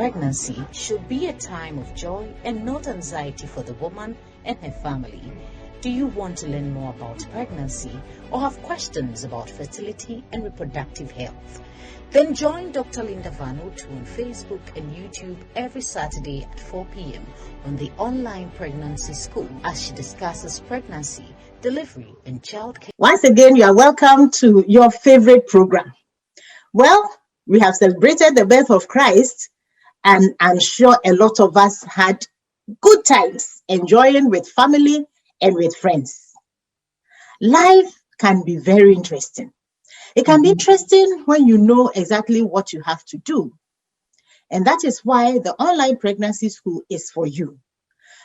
pregnancy should be a time of joy and not anxiety for the woman and her family. Do you want to learn more about pregnancy or have questions about fertility and reproductive health? Then join Dr. Linda Vanutu on Facebook and YouTube every Saturday at 4 p.m. on the online pregnancy school as she discusses pregnancy, delivery, and childcare. Once again, you are welcome to your favorite program. Well, we have celebrated the birth of Christ, and I'm sure a lot of us had good times enjoying with family and with friends. Life can be very interesting. It can be interesting when you know exactly what you have to do. And that is why the online pregnancy school is for you.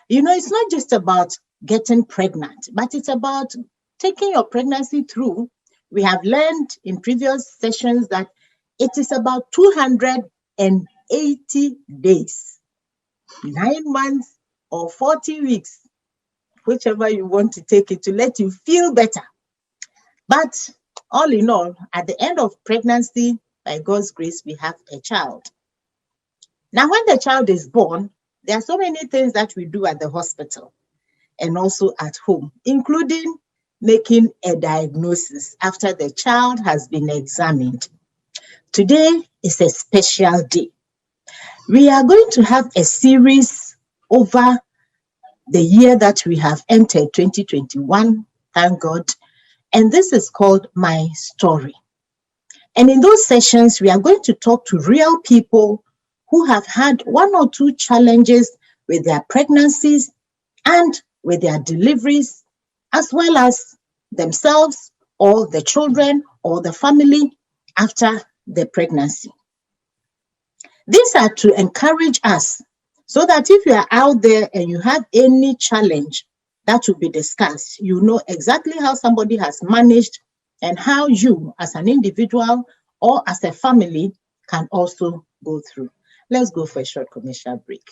You know, it's not just about getting pregnant, but it's about taking your pregnancy through. We have learned in previous sessions that it is about 280 days, 9 months or 40 weeks, whichever you want to take it, to let you feel better. But all in all, at the end of pregnancy, by God's grace, we have a child. Now, when the child is born, there are so many things that we do at the hospital and also at home, including making a diagnosis after the child has been examined. Today is a special day. We are going to have a series over the year that we have entered, 2021, thank God. And this is called My Story. And in those sessions, we are going to talk to real people who have had one or two challenges with their pregnancies and with their deliveries, as well as themselves or the children or the family after the pregnancy. These are to encourage us so that if you are out there and you have any challenge that will be discussed, you know exactly how somebody has managed and how you as an individual or as a family can also go through. Let's go for a short commercial break.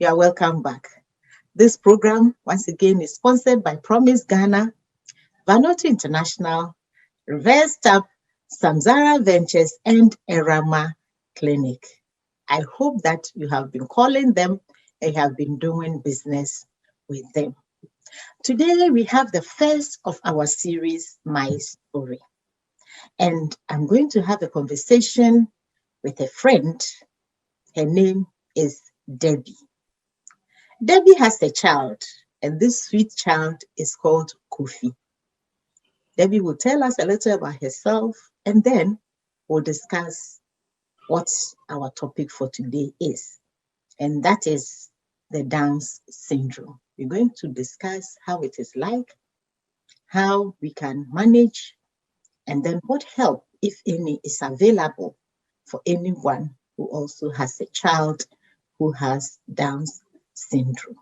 You are welcome back. This program, once again, is sponsored by Promise Ghana, Vanutu International, Reverse Tap, Samsara Ventures, and Erama Clinic. I hope that you have been calling them and have been doing business with them. Today, we have the first of our series, My Story. And I'm going to have a conversation with a friend. Her name is Debbie. Debbie has a child, and this sweet child is called Kofi. Debbie will tell us a little about herself, and then we'll discuss what our topic for today is, and that is the Down's syndrome. We're going to discuss how it is like, how we can manage, and then what help, if any, is available for anyone who also has a child who has Down's syndrome.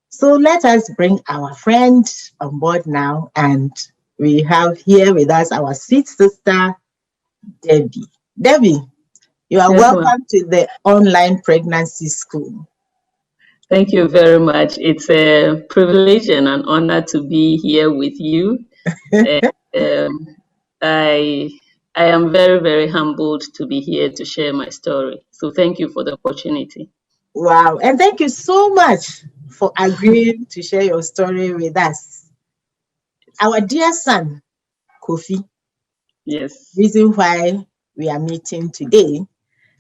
So let us bring our friend on board now, and we have here with us our sweet sister, Debbie. Debbie, you are welcome to the online pregnancy school. Thank you very much. It's a privilege and an honor to be here with you. I am very, very humbled to be here to share my story. So thank you for the opportunity. Wow, and thank you so much for agreeing to share your story with us. Our dear son, Kofi. Yes. Reason why we are meeting today.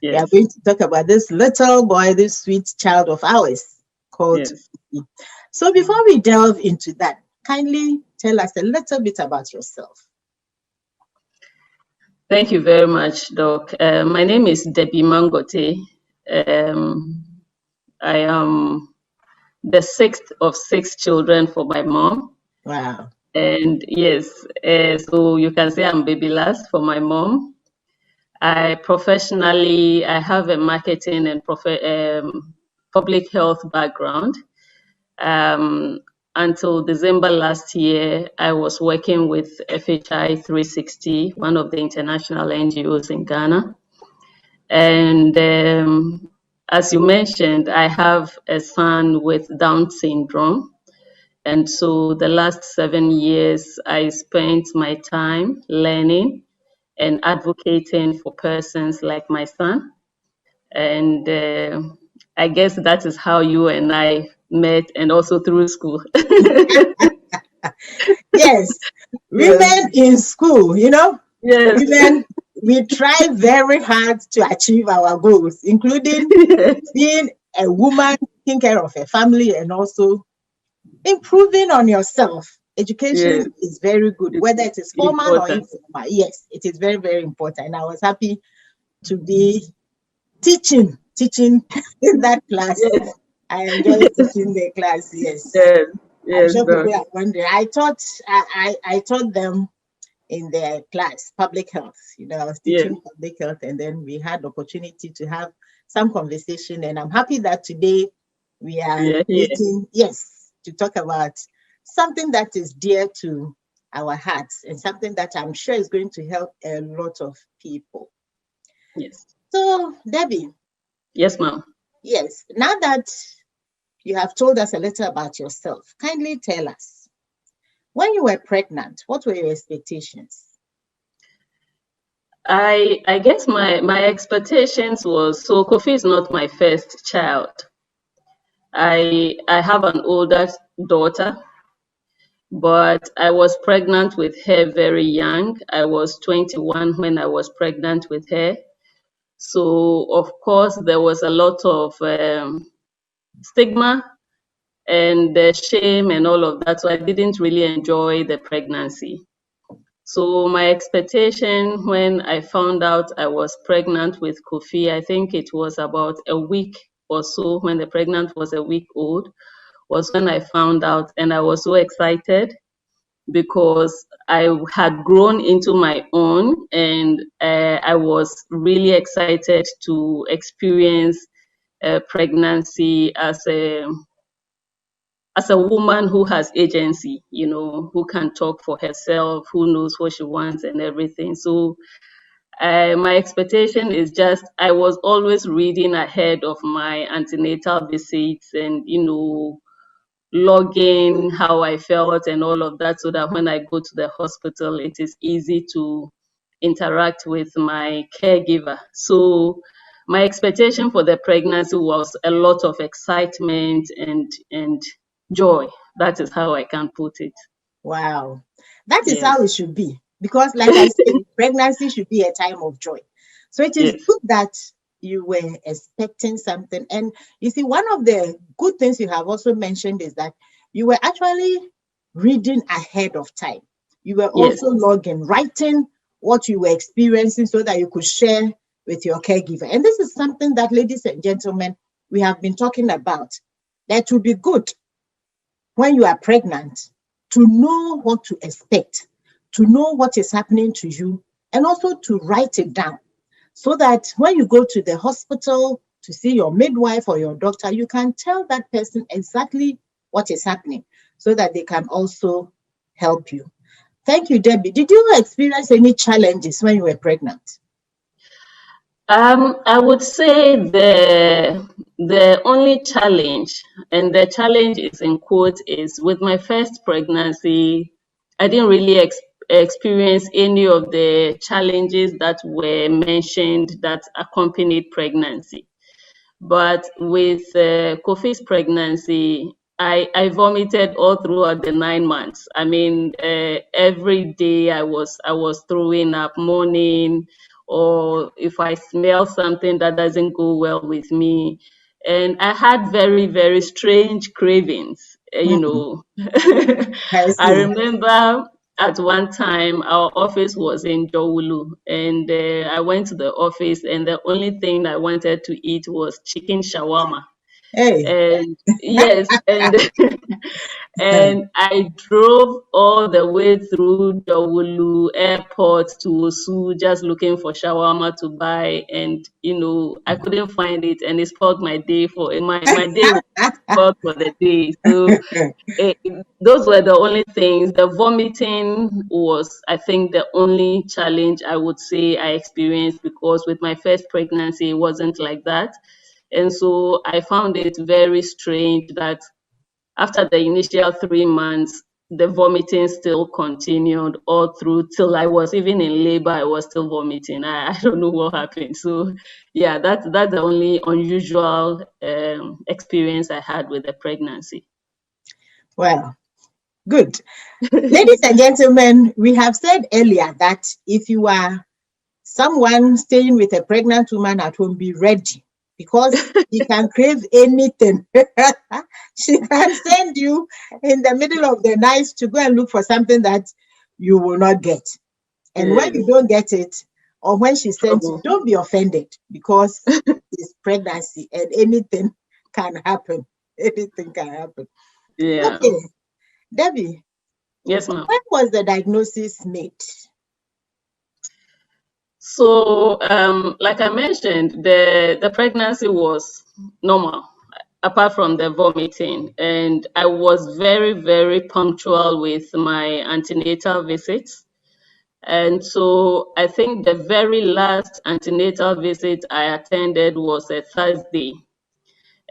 Yes. We are going to talk about this little boy, this sweet child of ours called Kofi. So before we delve into that, kindly tell us a little bit about yourself. Thank you very much, Doc. My name is Debbie Mangote. Um, I am the sixth of six children for my mom. Wow. And yes, so you can say I'm baby last for my mom. I have a marketing and public health background. Um, until December last year, I was working with FHI 360, one of the international NGOs in Ghana. And as you mentioned, I have a son with Down syndrome. And so the last 7 years, I spent my time learning and advocating for persons like my son. And I guess that is how you and I met, and also through school. Yes, Yes, women in school, yes, women, we try very hard to achieve our goals, including yes, being a woman, taking care of a family, and also improving on yourself. Education yes. is very good, It's whether it is formal or important. informal. Yes, it is very, very important. And I was happy to be teaching in that class. Yes, I enjoy teaching the class. Yes, yes, I'm yes, sure Doc. people are wondering. I taught them in their class, public health. I was Yes, teaching public health, and then we had the opportunity to have some conversation. And I'm happy that today we are we are here. meeting, yes, to talk about something that is dear to our hearts and something that I'm sure is going to help a lot of people. Yes, So, Debbie, yes, ma'am. yes, now that you have told us a little about yourself, kindly tell us, when you were pregnant, what were your expectations? I guess my expectations was, so Kofi is not my first child. I have an older daughter, but I was pregnant with her very young. I was 21 when I was pregnant with her. So of course there was a lot of stigma and shame and all of that. So I didn't really enjoy the pregnancy. So my expectation when I found out I was pregnant with Kofi, I think it was about a week or so when the pregnant was a week old, was when I found out, and I was so excited because I had grown into my own, and I was really excited to experience pregnancy as a woman who has agency, who can talk for herself, who knows what she wants and everything. So my expectation is just, I was always reading ahead of my antenatal visits and, logging how I felt and all of that, so that when I go to the hospital, it is easy to interact with my caregiver. So my expectation for the pregnancy was a lot of excitement and joy. That is how I can put it. Wow. That is Yes, how it should be. Because, like I said, pregnancy should be a time of joy. So it is yes, good that you were expecting something. And you see, one of the good things you have also mentioned is that you were actually reading ahead of time. You were yes, also logging, writing what you were experiencing so that you could share with your caregiver. And this is something that, ladies and gentlemen, we have been talking about. That would be good when you are pregnant to know what to expect, to know what is happening to you, and also to write it down so that when you go to the hospital to see your midwife or your doctor, you can tell that person exactly what is happening so that they can also help you. Thank you, Debbie. Did you experience any challenges when you were pregnant? I would say the only challenge, and the challenge is in quotes, is with my first pregnancy. I didn't really experience any of the challenges that were mentioned that accompanied pregnancy. But with Kofi's pregnancy, I vomited all throughout the 9 months. I mean, every day I was throwing up, morning, or if I smell something that doesn't go well with me. And I had very, very Mm, strange cravings. I I see. remember. at one time our office was in Jowulu, and I went to the office, and the only thing I wanted to eat was chicken shawarma. Hey. And yes, and and I drove all the way through Jowulu airport to Osu just looking for shawarma to buy, and I couldn't find it, and it spoiled my day for my day was spoiled for the day. So those were the only things. The vomiting was, I think, the only challenge I would say I experienced, because with my first pregnancy, it wasn't like that. And so I found it very strange that after the initial 3 months, the vomiting still continued all through till I was even in labor. I was still vomiting. I don't know what happened. So, yeah, that's the only unusual experience I had with the pregnancy. Well, good. Ladies and gentlemen, we have said earlier that if you are someone staying with a pregnant woman at home, be ready, because she can crave anything. She can send you in the middle of the night to go and look for something that you will not get. And when you don't get it, or when she sends you, don't be offended, because it's pregnancy and anything can happen. Anything can happen. Yeah. Okay. Debbie. Yes, ma'am. When was the diagnosis made? So, like I mentioned, the pregnancy was normal, apart from the vomiting, and I was very, very punctual with my antenatal visits. And so I think the very last antenatal visit I attended was a Thursday.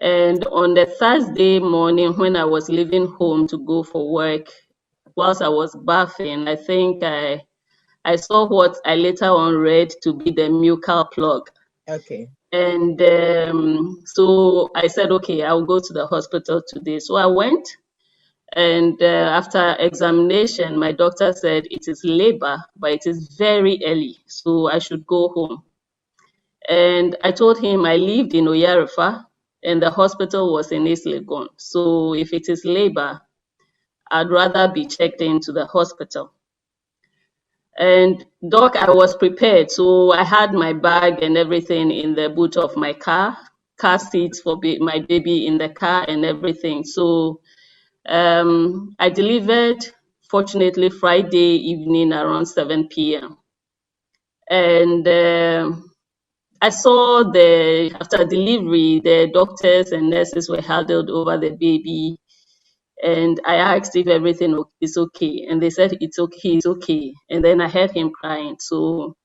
And on the Thursday morning, when I was leaving home to go for work, whilst I was bathing, I think I saw what I later on read to be the mucal plug. Okay. And so I said, okay, I'll go to the hospital today. So I went, and after examination, my doctor said it is labor, but it is very early, so I should go home. And I told him I lived in Oyarifa, and the hospital was in East Legon. So if it is labor, I'd rather be checked into the hospital. And doc, I was prepared. So I had my bag and everything in the boot of my car seats for my baby in the car and everything. So I delivered, fortunately, Friday evening around 7 p.m. And I saw after delivery, the doctors and nurses were huddled over the baby. And I asked if everything is okay. And they said, it's okay, it's okay. And then I heard him crying. So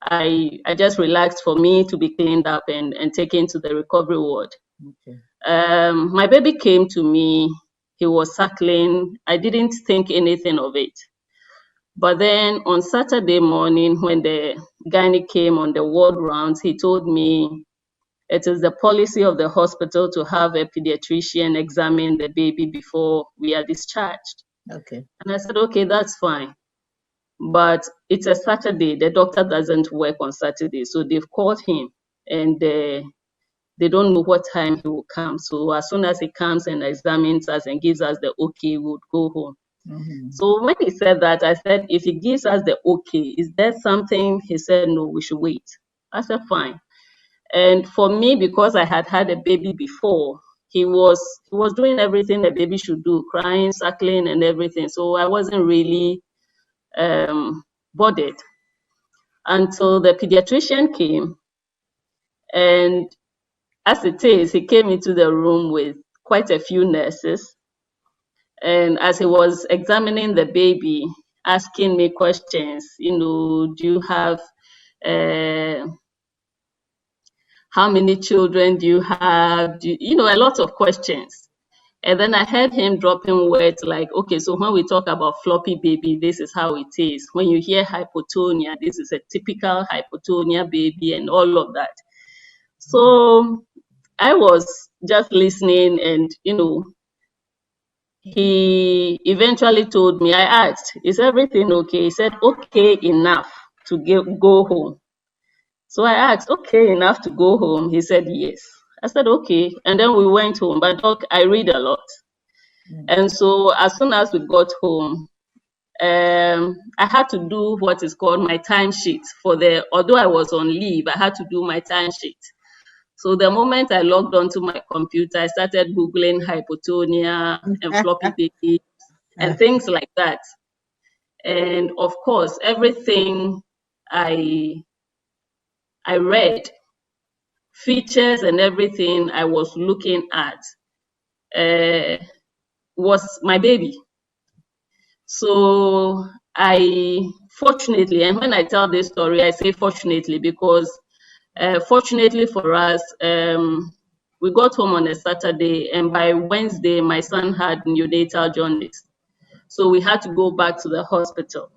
I just relaxed for me to be cleaned up and taken to the recovery ward. Okay. My baby came to me. He was suckling. I didn't think anything of it. But then on Saturday morning, when the gynae came on the ward rounds, he told me it is the policy of the hospital to have a pediatrician examine the baby before we are discharged. Okay. And I said, okay, that's fine. But it's a Saturday. The doctor doesn't work on Saturday. So they've called him, and they don't know what time he will come. So as soon as he comes and examines us and gives us the okay, we would go home. Mm-hmm. So when he said that, I said, if he gives us the okay, is there something? He said, no, we should wait. I said, fine. And for me, because I had had a baby before, he was doing everything a baby should do, crying, suckling, and everything. So I wasn't really bothered until the pediatrician came. And as it is, he came into the room with quite a few nurses. And as he was examining the baby, asking me questions, do you have, how many children do you have? A lot of questions. And then I heard him dropping words like, okay, so when we talk about floppy baby, this is how it is. When you hear hypotonia, this is a typical hypotonia baby and all of that. So I was just listening, and, he eventually told me, I asked, is everything okay? He said, okay enough to go home. So I asked, okay enough to go home? He said, yes. I said, okay. And then we went home. But doc, I read a lot. And so as soon as we got home, I had to do what is called my timesheet although I was on leave, I had to do my timesheet. So the moment I logged onto my computer, I started Googling hypotonia and floppy babies and things like that. And of course, everything I read, features and everything I was looking at was my baby. So fortunately, and when I tell this story, I say fortunately because fortunately for us, we got home on a Saturday, and by Wednesday, my son had neonatal jaundice. So we had to go back to the hospital.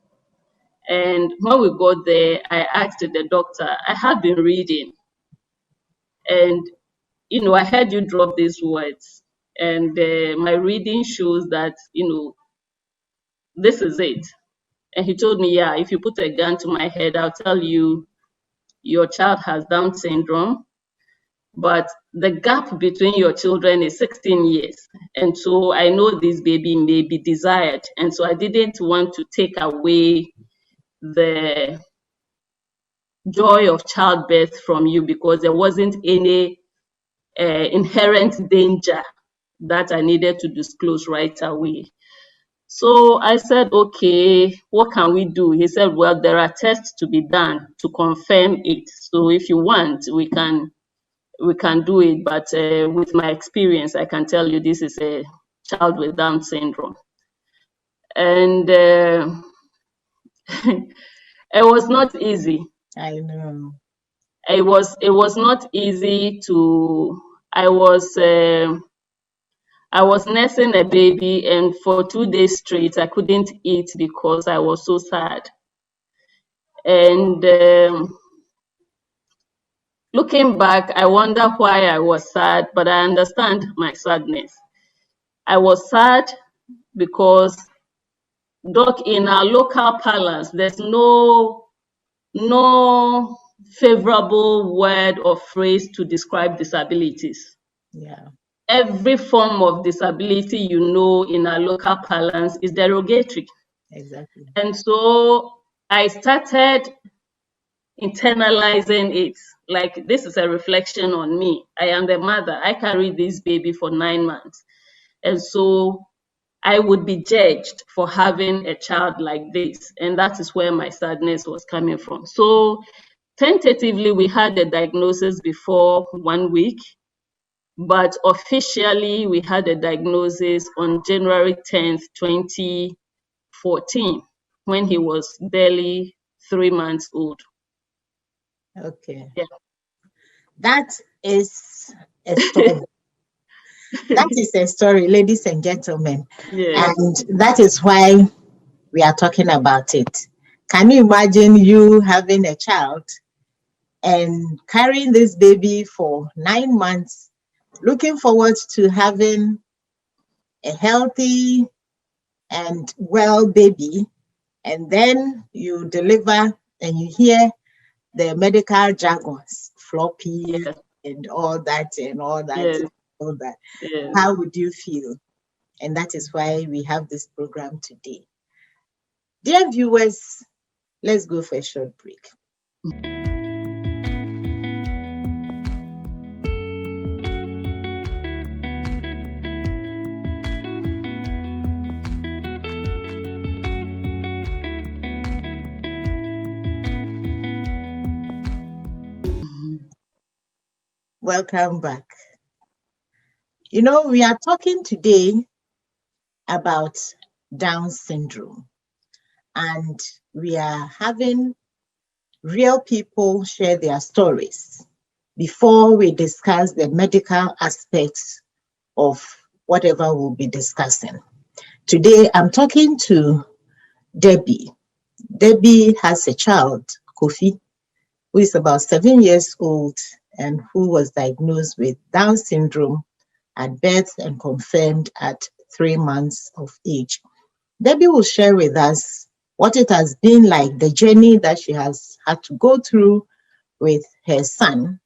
And when we got there, I asked the doctor, I have been reading, and I heard you drop these words, and my reading shows that, this is it. And he told me, yeah, if you put a gun to my head, I'll tell you your child has Down syndrome, but the gap between your children is 16 years. And so I know this baby may be desired. And so I didn't want to take away the joy of childbirth from you because there wasn't any inherent danger that I needed to disclose right away. So I said, okay, what can we do? He said, well, there are tests to be done to confirm it. So if you want, we can do it. But with my experience, I can tell you this is a child with Down syndrome. And it was not easy. I know. It was not easy to. I was nursing a baby, and for 2 days straight, I couldn't eat because I was so sad. And looking back, I wonder why I was sad, but I understand my sadness. I was sad because, Doc, in our local parlance, there's no favorable word or phrase to describe disabilities. Yeah. Every form of disability, in our local parlance is derogatory. Exactly. And so I started internalizing it. Like, this is a reflection on me. I am the mother. I carried this baby for 9 months. And so I would be judged for having a child like this. And that is where my sadness was coming from. So tentatively, we had a diagnosis before 1 week. But officially, we had a diagnosis on January 10th, 2014, when he was barely 3 months old. Okay. Yeah. That is a story. That is a story, ladies and gentlemen. Yeah. And that is why we are talking about it. Can you imagine you having a child and carrying this baby for 9 months, looking forward to having a healthy and well baby, and then you deliver and you hear the medical jargons, floppy, Yes. and all that and all that, Yes. and all that? Yes. How would you feel? And that is why we have this program today. Dear viewers, let's go for a short break. Welcome back. We are talking today about Down syndrome, and we are having real people share their stories before we discuss the medical aspects of whatever we'll be discussing. Today, I'm talking to Debbie. Debbie has a child, Kofi, who is about 7 years old and who was diagnosed with Down syndrome at birth and confirmed at 3 months of age. Debbie will share with us what it has been like, the journey that she has had to go through with her son,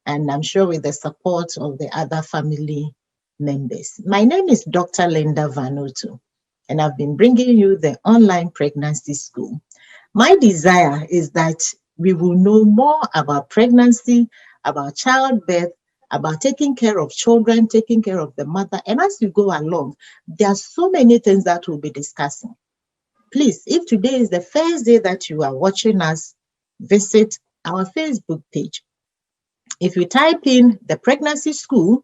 and I'm sure with the support of the other family members. My name is Dr. Linda Vanutu. and I've been bringing you the online pregnancy school. My desire is that we will know more about pregnancy, about childbirth, about taking care of children, taking care of the mother. And as we go along, there are so many things that we'll be discussing. Please, if today is the first day that you are watching us, visit our Facebook page. If you type in the pregnancy school,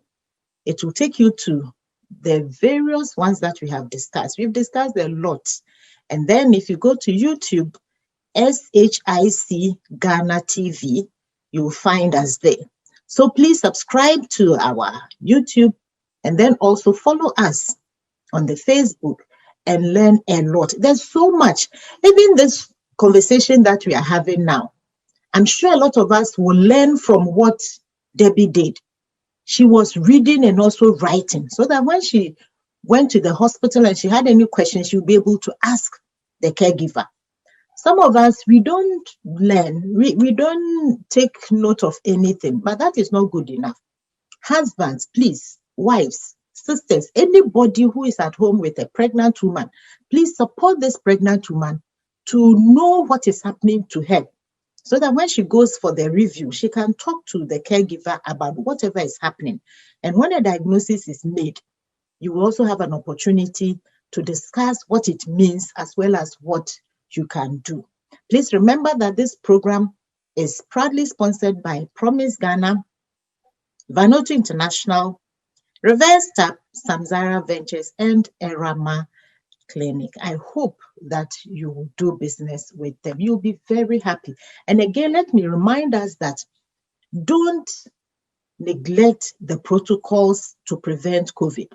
it will take you to the various ones that we have discussed. We've discussed a lot. And then if you go to YouTube, SHIC Ghana TV, you'll find us there. So please subscribe to our YouTube and then also follow us on the Facebook and learn a lot. There's so much. Even this conversation that we are having now, I'm sure a lot of us will learn from what Debbie did. She was reading and also writing so that when she went to the hospital and she had any questions, she would be able to ask the caregiver. Some of us, we don't learn, we don't take note of anything, but that is not good enough. Husbands, please, wives, sisters, anybody who is at home with a pregnant woman, please support this pregnant woman to know what is happening to her, so that when she goes for the review, she can talk to the caregiver about whatever is happening. And when a diagnosis is made, you will also have an opportunity to discuss what it means as well as what you can do. Please remember that this program is proudly sponsored by Promise Ghana, Vanuatu International, Reverse Tap, Samzara Ventures, and Erama Clinic. I hope that you will do business with them. You'll be very happy. And again, let me remind us that don't neglect the protocols to prevent COVID.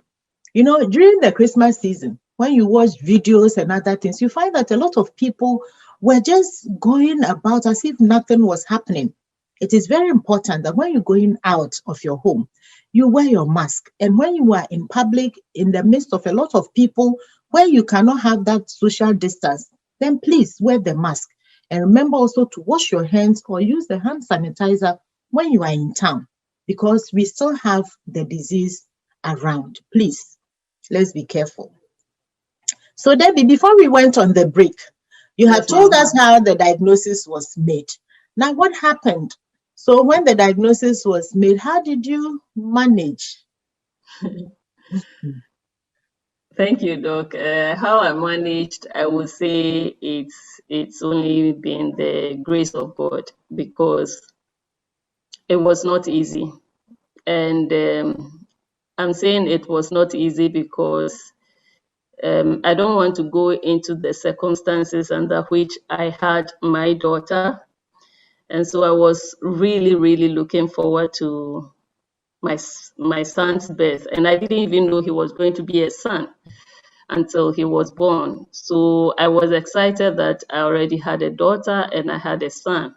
You know, during the Christmas season, when you watch videos and other things, you find that a lot of people were just going about as if nothing was happening. It is very important that when you're going out of your home, you wear your mask. And when you are in public, in the midst of a lot of people, where you cannot have that social distance, then please wear the mask. And remember also to wash your hands or use the hand sanitizer when you are in town, because we still have the disease around. Please, let's be careful. So Debbie, before we went on the break, you had told us how the diagnosis was made. Now, what happened? So when the diagnosis was made, how did you manage? Thank you, Doc. How I managed, I would say it's only been the grace of God, because it was not easy. And I'm saying it was not easy because I don't want to go into the circumstances under which I had my daughter. And so I was really, really looking forward to my son's birth. And I didn't even know he was going to be a son until he was born. So I was excited that I already had a daughter and I had a son.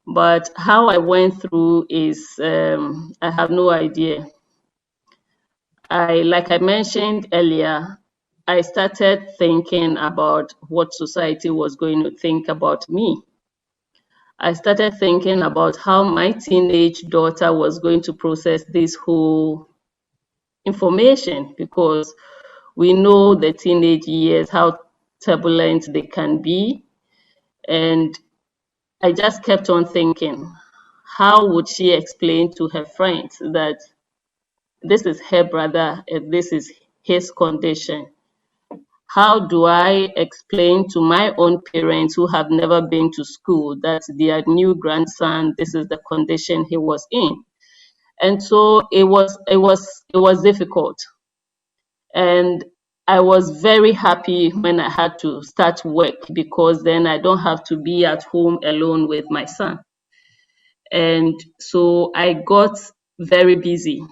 But how I went through is, I have no idea. Like I mentioned earlier, I started thinking about what society was going to think about me. I started thinking about how my teenage daughter was going to process this whole information, because we know the teenage years, how turbulent they can be. And I just kept on thinking, how would she explain to her friends that this is her brother and this is his condition? How do I explain to my own parents who have never been to school that their new grandson, this is the condition he was in? And so it was difficult. And I was very happy when I had to start work, because then I don't have to be at home alone with my son. And so I got very busy.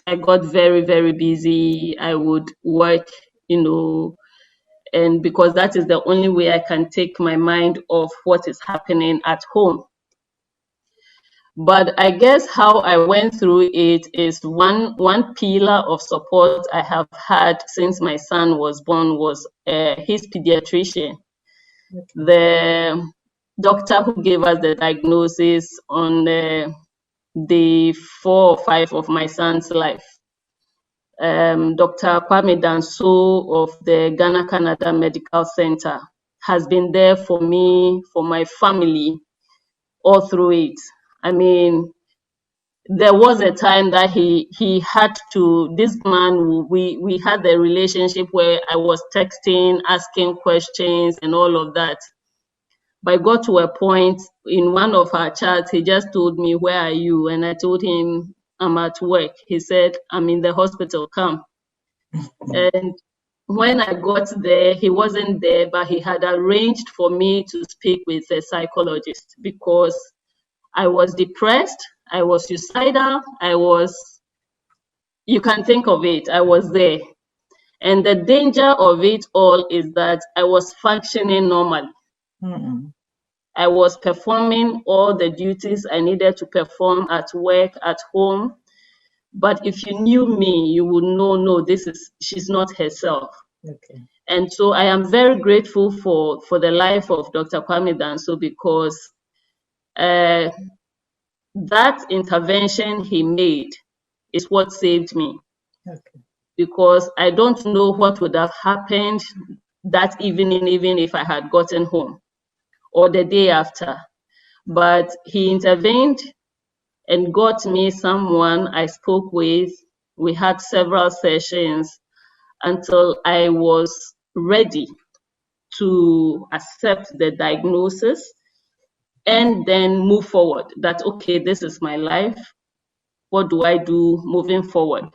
I got very, very busy. I would work, and because that is the only way I can take my mind off what is happening at home. But I guess how I went through it is one pillar of support I have had since my son was born was his pediatrician. Okay. The doctor who gave us the diagnosis on day 4 or 5 of my son's life. Dr. Kwame Danso of the Ghana Canada Medical Center has been there for me, for my family, all through it. I mean, there was a time that he had to, this man, we had a relationship where I was texting, asking questions and all of that. But I got to a point in one of our chats, he just told me, "Where are you?" And I told him, "I'm at work." He said, "I'm in the hospital, come." And when I got there, he wasn't there, but he had arranged for me to speak with a psychologist because I was depressed, I was suicidal, you can think of it, I was there. And the danger of it all is that I was functioning normally. I was performing all the duties I needed to perform at work, at home. But if you knew me, you would know, no, she's not herself. Okay. And so I am very grateful for the life of Dr. Kwame Danso because that intervention he made is what saved me. Okay. Because I don't know what would have happened that evening, even if I had gotten home or the day after. But he intervened and got me someone I spoke with. We had several sessions until I was ready to accept the diagnosis and then move forward. That, okay, this is my life. What do I do moving forward?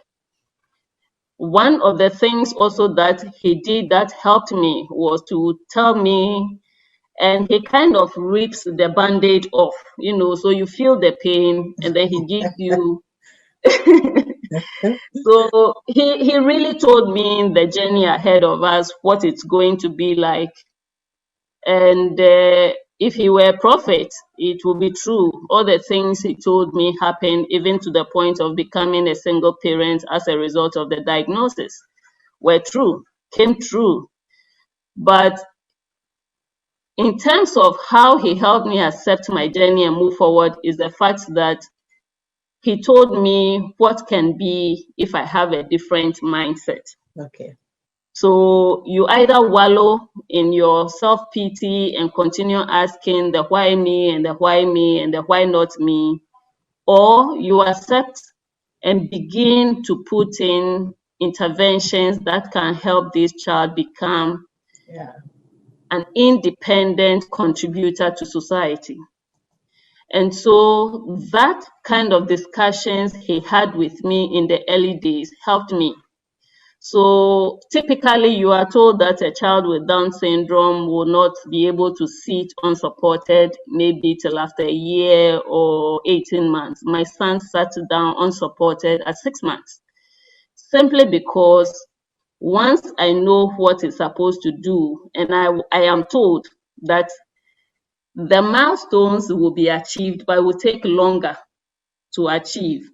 One of the things also that he did that helped me was to tell me, and he kind of rips the band-aid off, so you feel the pain and then he gives you. So he really told me the journey ahead of us, what it's going to be like. And if he were a prophet, it would be true. All the things he told me happened, even to the point of becoming a single parent as a result of the diagnosis, were true, came true. But in terms of how he helped me accept my journey and move forward is the fact that he told me what can be if I have a different mindset. Okay. So you either wallow in your self-pity and continue asking the why me and the why me and the why not me, or you accept and begin to put in interventions that can help this child become an independent contributor to society. And so that kind of discussions he had with me in the early days helped me. So typically you are told that a child with Down syndrome will not be able to sit unsupported maybe till after a year or 18 months. My son sat down unsupported at 6 months, simply because once I know what it's supposed to do, and I am told that the milestones will be achieved, but it will take longer to achieve.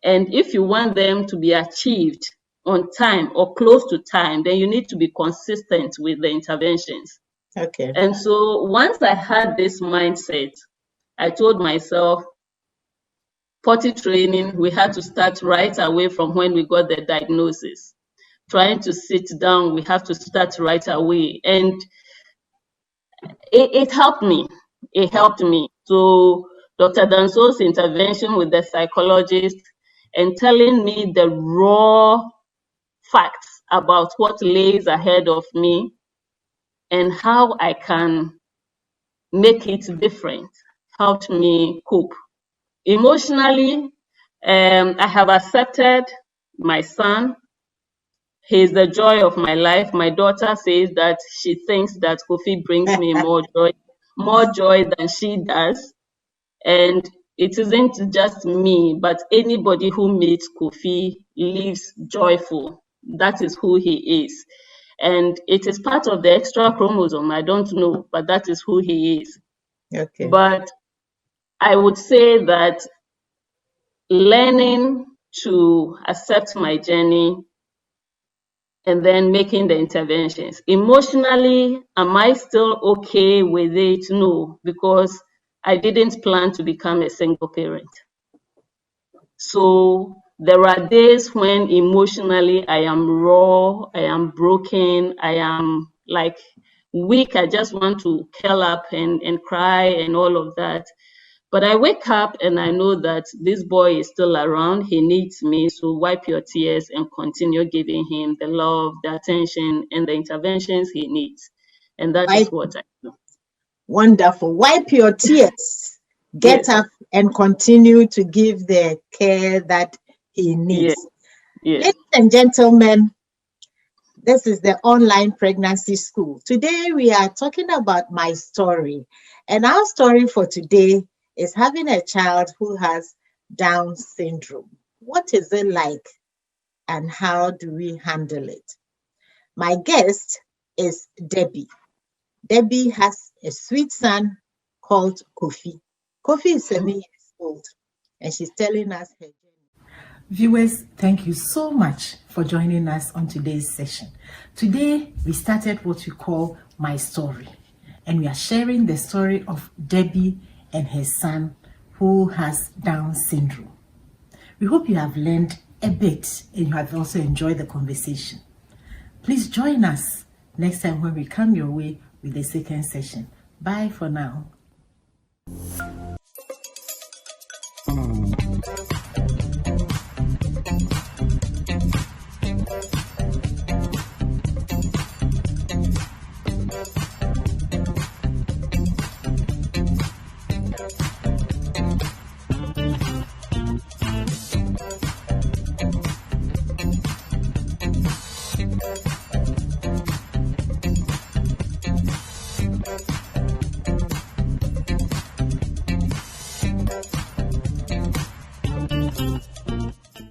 And if you want them to be achieved on time or close to time, then you need to be consistent with the interventions. Okay. And so once I had this mindset, I told myself, potty training, we had to start right away from when we got the diagnosis. Trying to sit down, we have to start right away. And it helped me. It helped me. So Dr. Danso's intervention with the psychologist and telling me the raw facts about what lays ahead of me and how I can make it different helped me cope. Emotionally, I have accepted my son. He is the joy of my life. My daughter says that she thinks that Kofi brings me more joy than she does. And it isn't just me, but anybody who meets Kofi lives joyful. That is who he is. And it is part of the extra chromosome. I don't know, but that is who he is. Okay. But I would say that learning to accept my journey and then making the interventions. Emotionally, am I still okay with it? No, because I didn't plan to become a single parent. So There are days when emotionally I am raw, I am broken, I am like weak. I just want to curl up and cry and all of that. But I wake up and I know that this boy is still around. He needs me. So wipe your tears and continue giving him the love, the attention, and the interventions he needs. And that is Wipe, what I do. wonderful. Wipe your tears. Get Yes, up and continue to give the care that he needs. yes, yes. Ladies and gentlemen, this is the online pregnancy school. Today we are talking about my story. And our story for today is having a child who has Down syndrome. What is it like and how do we handle it? My guest is Debbie. Debbie has a sweet son called Kofi. Kofi is 7 years old and she's telling us her journey. Viewers, thank you so much for joining us on today's session. Today, we started what we call My Story, and we are sharing the story of Debbie and her son who has Down syndrome. We hope you have learned a bit and you have also enjoyed the conversation. Please join us next time when we come your way with the second session. Bye for now.